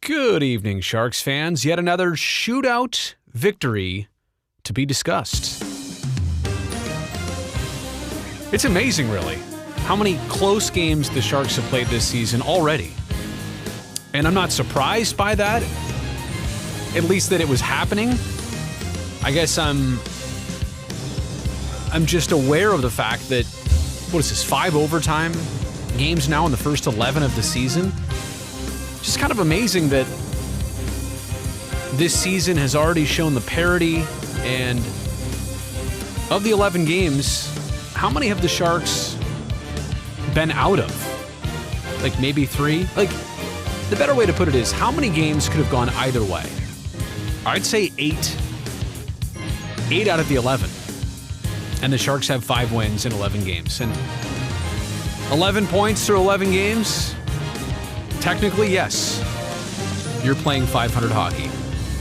Good evening, Sharks fans. Yet another shootout victory to be discussed. It's amazing, really, how many close games the Sharks have played this season already. And I'm not surprised by that, at least that it was happening. I guess I'm just aware of the fact that, what is this, 5 overtime games now in the first 11 of the season? Just kind of amazing that this season has already shown the parity, and of the 11 games, how many have the Sharks been out of? Like maybe 3? Like, the better way to put it is, how many games could have gone either way? I'd say 8. 8 out of the 11. And the Sharks have 5 wins in 11 games. And 11 points through 11 games? Technically, yes. You're playing 500 hockey.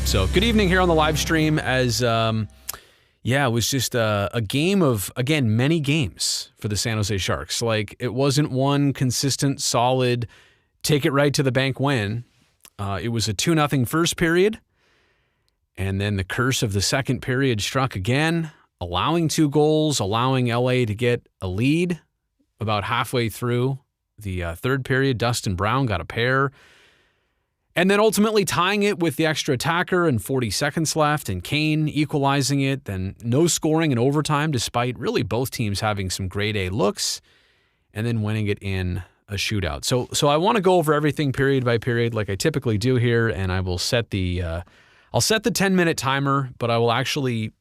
So, good evening here on the live stream as, it was just a game of, again, many games for the San Jose Sharks. Like, it wasn't one consistent, solid, take it right to the bank win. It was a 2-0 first period, and then the curse of the second period struck again, allowing 2 goals, allowing LA to get a lead about halfway through the third period. Dustin Brown got a pair. And then ultimately tying it with the extra attacker and 40 seconds left, and Kane equalizing it. Then no scoring in overtime, despite really both teams having some grade A looks, and then winning it in a shootout. So I want to go over everything period by period like I typically do here, and I will set the I'll set the 10-minute timer, but I will actually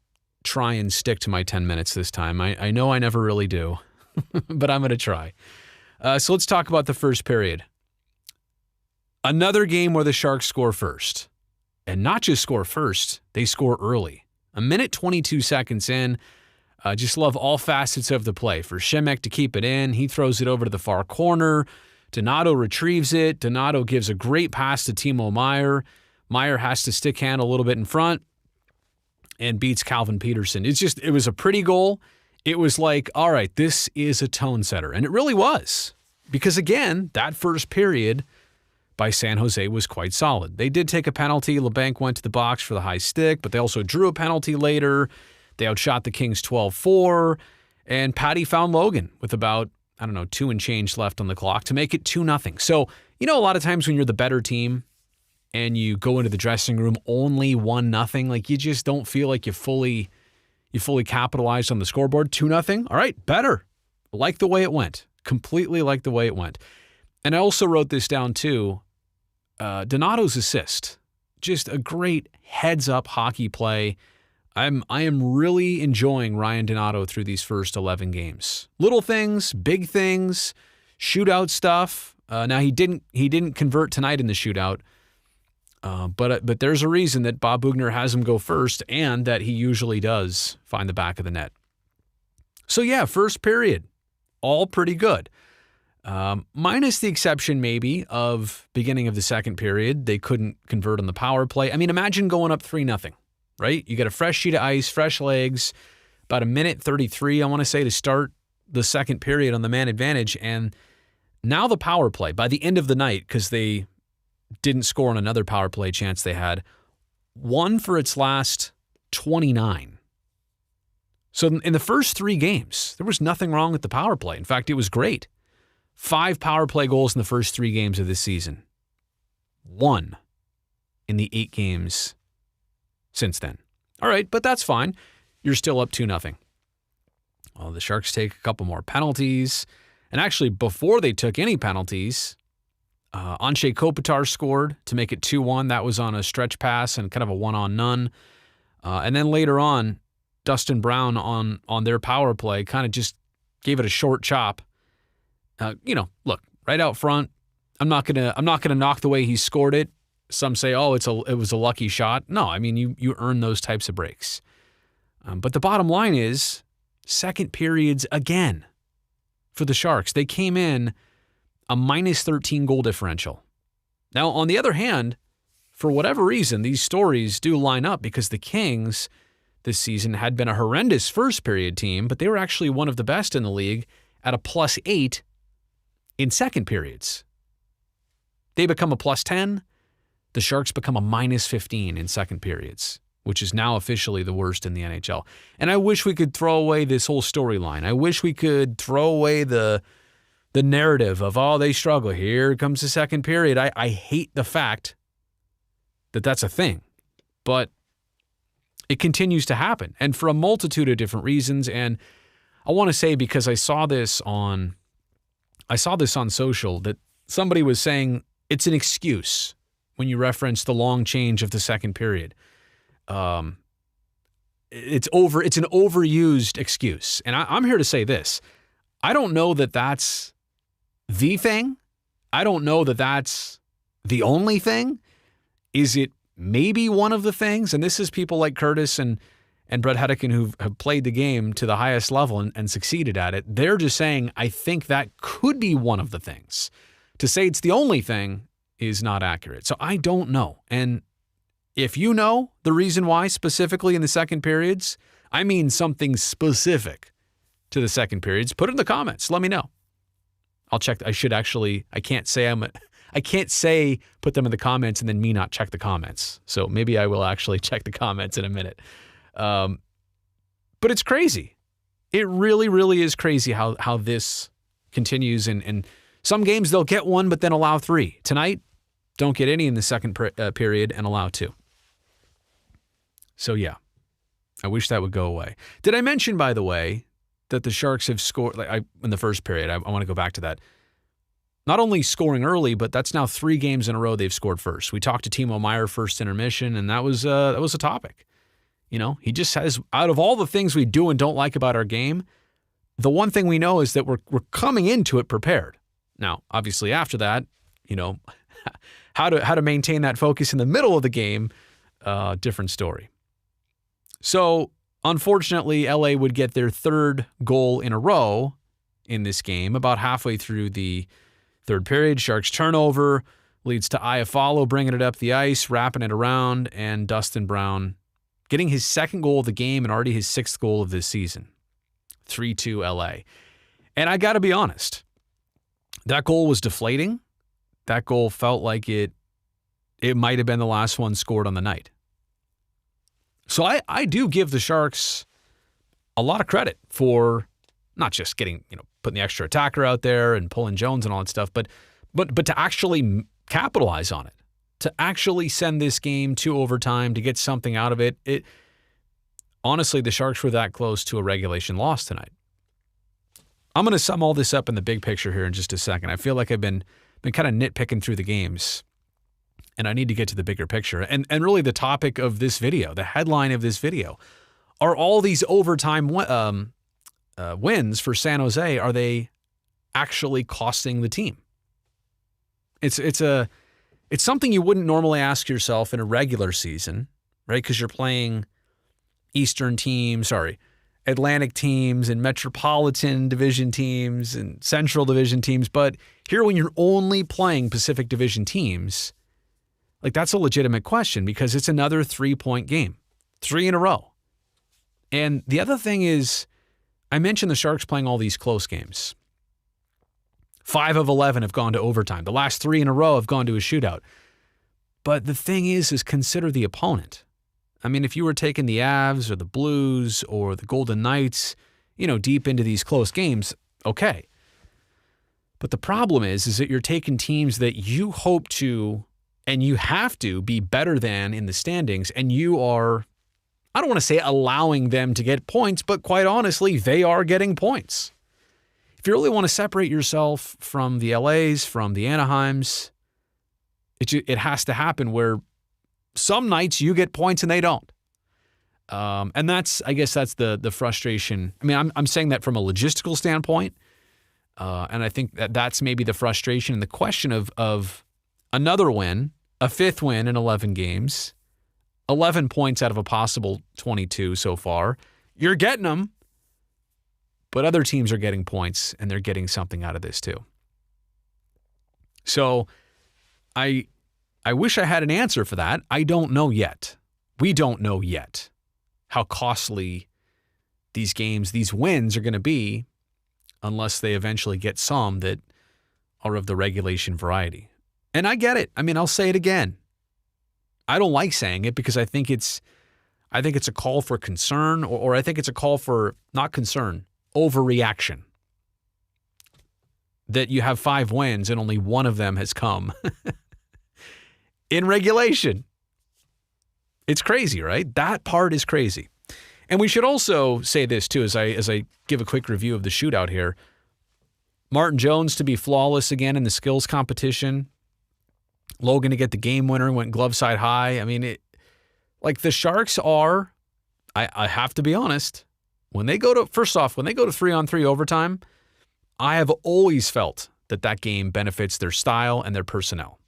try and stick to my 10 minutes this time. I know I never really do, but I'm going to try. So let's talk about the first period. Another game where the Sharks score first. And not just score first, they score early. 1:22 seconds in. Just love all facets of the play. For Šimek to keep it in, he throws it over to the far corner. Donato retrieves it. Donato gives a great pass to Timo Meier. Meier has to stick hand a little bit in front and beats Calvin Peterson. It was a pretty goal. It was like, all right, this is a tone setter. And it really was. Because again, that first period by San Jose was quite solid. They did take a penalty. LeBanc went to the box for the high stick, but they also drew a penalty later. They outshot the Kings 12-4. And Patty found Logan with about, 2 and change left on the clock to make it 2-0. So, a lot of times when you're the better team and you go into the dressing room only 1-0, like you just don't feel like you fully capitalized on the scoreboard. 2-0. All right, better. Like the way it went. Completely like the way it went. And I also wrote this down too. Donato's assist. Just a great heads-up hockey play. I am really enjoying Ryan Donato through these first 11 games. Little things, big things, shootout stuff. Now he didn't convert tonight in the shootout. But there's a reason that Bob Boughner has him go first, and that he usually does find the back of the net. So yeah, first period, all pretty good. Minus the exception maybe of beginning of the second period. They couldn't convert on the power play. I mean, imagine going up 3-0, right? You got a fresh sheet of ice, fresh legs, about 1:33, I want to say, to start the second period on the man advantage. And now the power play, by the end of the night, because they didn't score on another power play chance they had, won for its last 29. So in the first 3 games, there was nothing wrong with the power play. In fact, it was great. 5 power play goals in the first 3 games of this season. 1 in the 8 games since then. All right, but that's fine. You're still up 2-0. Well, the Sharks take a couple more penalties. And actually, before they took any penalties, Anze Kopitar scored to make it 2-1. That was on a stretch pass and kind of a one-on-none. And then later on, Dustin Brown on their power play kind of just gave it a short chop. Look, right out front, I'm not gonna knock the way he scored it. Some say, it was a lucky shot. No, I mean, you earn those types of breaks. But the bottom line is, second periods again for the Sharks. They came in a -13 goal differential. Now, on the other hand, for whatever reason, these stories do line up, because the Kings this season had been a horrendous first period team, but they were actually one of the best in the league at a +8 in second periods. They become a +10. the Sharks become a minus 15 in second periods, which is now officially the worst in the NHL. And I wish we could throw away this whole storyline. I wish we could throw away the narrative of, oh, they struggle. Here comes the second period. I hate the fact that that's a thing. But it continues to happen, and for a multitude of different reasons. And I want to say, because I saw this on social, that somebody was saying it's an excuse when you reference the long change of the second period. It's an overused excuse. And I'm here to say this. I don't know that that's the thing. I don't know that that's the only thing. Is it maybe one of the things? And this is people like Curtis and Brett Hedican who have played the game to the highest level and succeeded at it. They're just saying, I think that could be one of the things. To say it's the only thing is not accurate. So I don't know. And if you know the reason why specifically in the second periods, I mean something specific to the second periods, put it in the comments. Let me know. I'll check. I can't say put them in the comments and then me not check the comments. So maybe I will actually check the comments in a minute. But it's crazy. It really, really is crazy how this continues. And some games they'll get one, but then allow three. Tonight, don't get any in the second period and allow two. So yeah, I wish that would go away. Did I mention, by the way, that the Sharks have scored in the first period? I want to go back to that. Not only scoring early, but that's now 3 games in a row they've scored first. We talked to Timo Meier first intermission, and that was a topic. You know, he just says, out of all the things we do and don't like about our game, the one thing we know is that we're coming into it prepared. Now, obviously, after that, you know, how to maintain that focus in the middle of the game, different story. So, unfortunately, LA would get their 3rd goal in a row in this game about halfway through the 3rd period. Sharks turnover leads to Iafallo bringing it up the ice, wrapping it around, and Dustin Brown getting his 2nd goal of the game and already his 6th goal of this season. 3-2 LA. And I got to be honest, that goal was deflating. That goal felt like it might have been the last one scored on the night. So I do give the Sharks a lot of credit for not just getting, putting the extra attacker out there and pulling Jones and all that stuff, but to actually capitalize on it, to actually send this game to overtime, to get something out of it. Honestly, the Sharks were that close to a regulation loss tonight. I'm going to sum all this up in the big picture here in just a second. I feel like I've been kind of nitpicking through the games, and I need to get to the bigger picture. And really the topic of this video, the headline of this video, are all these overtime wins for San Jose, are they actually costing the team? It's something you wouldn't normally ask yourself in a regular season, right? Because you're playing Atlantic teams and Metropolitan Division teams and Central Division teams. But here, when you're only playing Pacific Division teams, like, that's a legitimate question, because it's another 3-point game, 3 in a row. And the other thing is, I mentioned the Sharks playing all these close games. 5 of 11 have gone to overtime. The last 3 in a row have gone to a shootout. But the thing is consider the opponent. I mean, if you were taking the Avs or the Blues or the Golden Knights, deep into these close games, okay. But the problem is that you're taking teams that you hope to and you have to be better than in the standings, and you are, I don't want to say allowing them to get points, but quite honestly, they are getting points. If you really want to separate yourself from the LAs, from the Anaheims, it has to happen where some nights you get points and they don't. And I guess that's the frustration. I mean, I'm saying that from a logistical standpoint, and I think that's maybe the frustration and the question of another win, a 5th win in 11 games, 11 points out of a possible 22 so far. You're getting them, but other teams are getting points, and they're getting something out of this too. So I wish I had an answer for that. I don't know yet. We don't know yet how costly these games, these wins are going to be, unless they eventually get some that are of the regulation variety. And I get it. I mean, I'll say it again. I don't like saying it because I think it's a call for concern, or I think it's a call for not concern, overreaction. That you have 5 wins and only one of them has come in regulation. It's crazy, right? That part is crazy. And we should also say this too, as I give a quick review of the shootout here. Martin Jones to be flawless again in the skills competition. Logan to get the game winner, went glove side high. I mean, the Sharks are, I have to be honest, when they go to 3-on-3 overtime, I have always felt that game benefits their style and their personnel,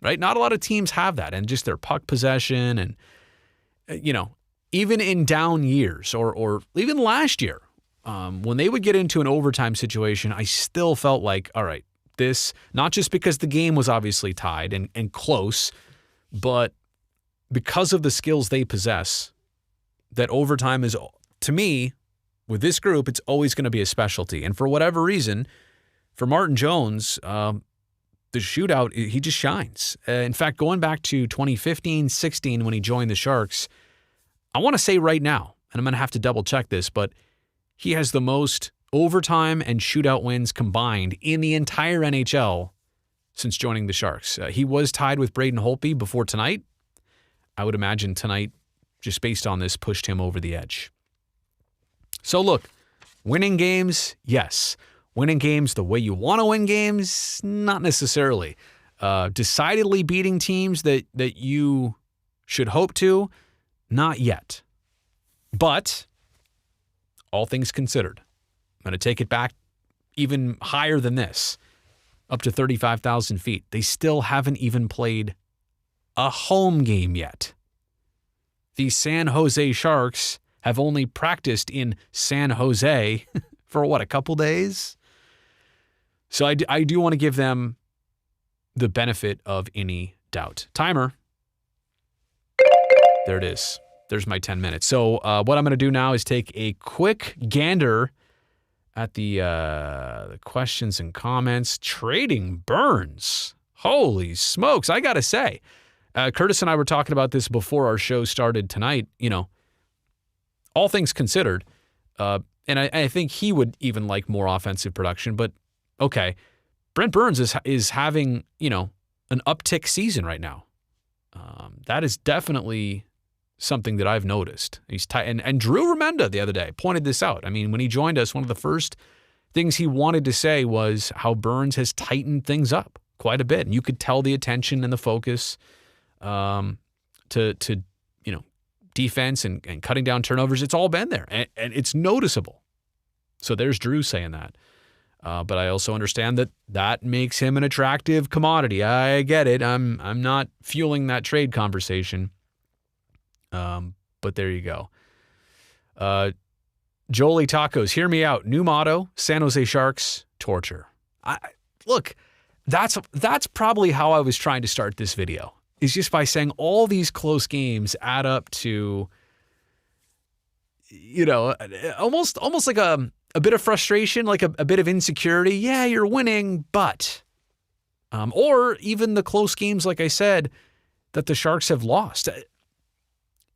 right? Not a lot of teams have that, and just their puck possession and, even in down years or even last year, when they would get into an overtime situation, I still felt like, all right, this, not just because the game was obviously tied and close, but because of the skills they possess, that overtime is, to me, with this group, it's always going to be a specialty. And for whatever reason, for Martin Jones, the shootout, he just shines. In fact, going back to 2015-16 when he joined the Sharks, I want to say right now, and I'm going to have to double check this, but he has the most overtime and shootout wins combined in the entire NHL since joining the Sharks. He was tied with Braden Holtby before tonight. I would imagine tonight, just based on this, pushed him over the edge. So look, winning games, yes. Winning games the way you want to win games, not necessarily. Decidedly beating teams that you should hope to, not yet. But all things considered, I'm going to take it back even higher than this, up to 35,000 feet. They still haven't even played a home game yet. The San Jose Sharks have only practiced in San Jose for a couple days? So I do want to give them the benefit of any doubt. Timer. There it is. There's my 10 minutes. So what I'm going to do now is take a quick gander at the questions and comments. Trading Burns. Holy smokes. I got to say, Curtis and I were talking about this before our show started tonight. All things considered, and I think he would even like more offensive production, but okay. Brent Burns is having, an uptick season right now. That is definitely something that I've noticed. He's and Drew Remenda the other day pointed this out. I mean, when he joined us, one of the first things he wanted to say was how Burns has tightened things up quite a bit. And you could tell the attention and the focus to defense and cutting down turnovers. It's all been there, and it's noticeable. So there's Drew saying that. But I also understand that makes him an attractive commodity. I get it. I'm not fueling that trade conversation. But there you go. Jolie Tacos, hear me out. New motto: San Jose Sharks torture. Look, that's probably how I was trying to start this video. Is just by saying all these close games add up to, almost like a bit of frustration, like a bit of insecurity. Yeah, you're winning, but, or even the close games, like I said, that the Sharks have lost.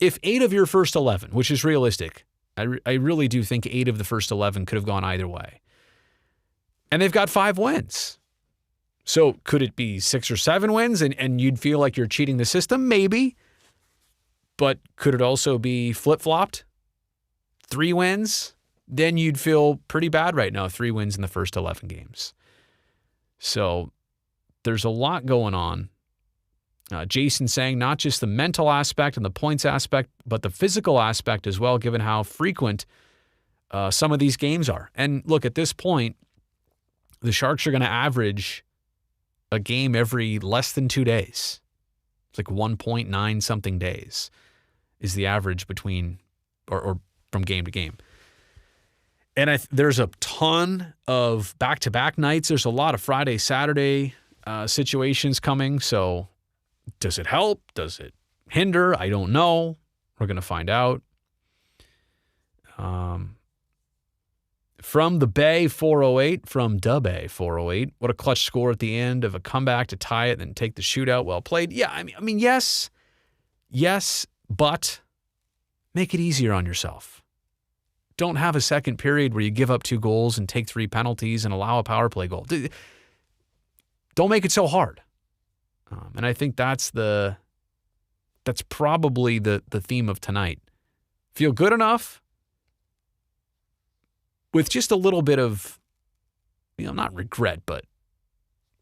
If 8 of your first 11, which is realistic, I really do think 8 of the first 11 could have gone either way. And they've got 5 wins. So could it be 6 or 7 wins and you'd feel like you're cheating the system? Maybe. But could it also be flip-flopped? 3 wins? Then you'd feel pretty bad right now, 3 wins in the first 11 games. So there's a lot going on. Jason saying not just the mental aspect and the points aspect, but the physical aspect as well, given how frequent some of these games are. And look, at this point, the Sharks are going to average a game every less than 2 days. It's like 1.9 something days is the average between or from game to game. And there's a ton of back-to-back nights. There's a lot of Friday, Saturday situations coming. So does it help? Does it hinder? I don't know. We're going to find out. From the Bay 408, from Da Bay 408. What a clutch score at the end of a comeback to tie it and then take the shootout. Well played. Yeah, I mean, yes, Yes, but make it easier on yourself. Don't have a second period where you give up 2 goals and take 3 penalties and allow a power play goal. Don't make it so hard. And I think that's probably the theme of tonight. Feel good enough with just a little bit of, not regret, but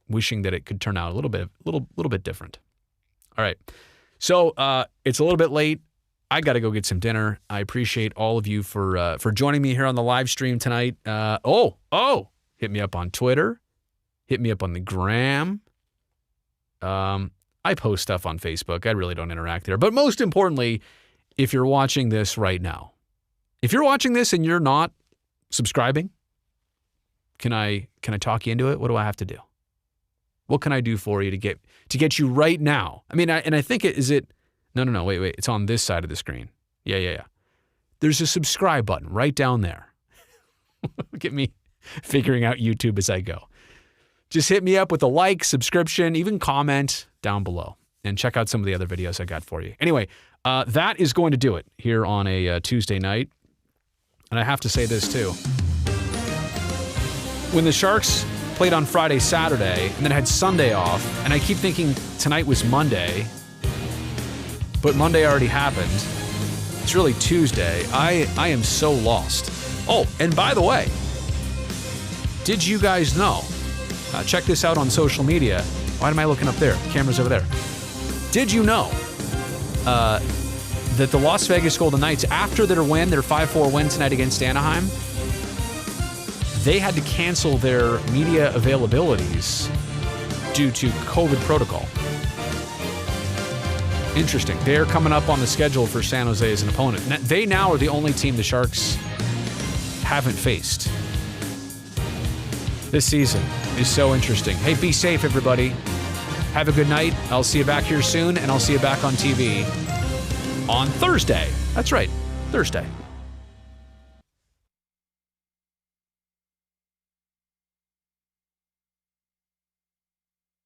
wishing that it could turn out a little bit different. All right. So it's a little bit late. I got to go get some dinner. I appreciate all of you for joining me here on the live stream tonight. Hit me up on Twitter. Hit me up on the gram. I post stuff on Facebook. I really don't interact there. But most importantly, if you're watching this right now, if you're watching this and you're not subscribing, can I talk you into it? What do I have to do? What can I do for you to get you right now? I mean, I think no, wait. It's on this side of the screen. Yeah. There's a subscribe button right down there. Get me figuring out YouTube as I go. Just hit me up with a like, subscription, even comment down below, and check out some of the other videos I got for you. Anyway, that is going to do it here on a Tuesday night. And I have to say this too. When the Sharks played on Friday, Saturday, and then had Sunday off, and I keep thinking tonight was Monday, but Monday already happened. It's really Tuesday. I am so lost. Oh, and by the way, did you guys know? Check this out on social media. Why am I looking up there? Camera's over there. Did you know that the Las Vegas Golden Knights, after their 5-4 win tonight against Anaheim, they had to cancel their media availabilities due to COVID protocol. Interesting. They're coming up on the schedule for San Jose as an opponent. They now are the only team the Sharks haven't faced. This season is so interesting. Hey, be safe, everybody. Have a good night. I'll see you back here soon, and I'll see you back on TV on Thursday. That's right, Thursday.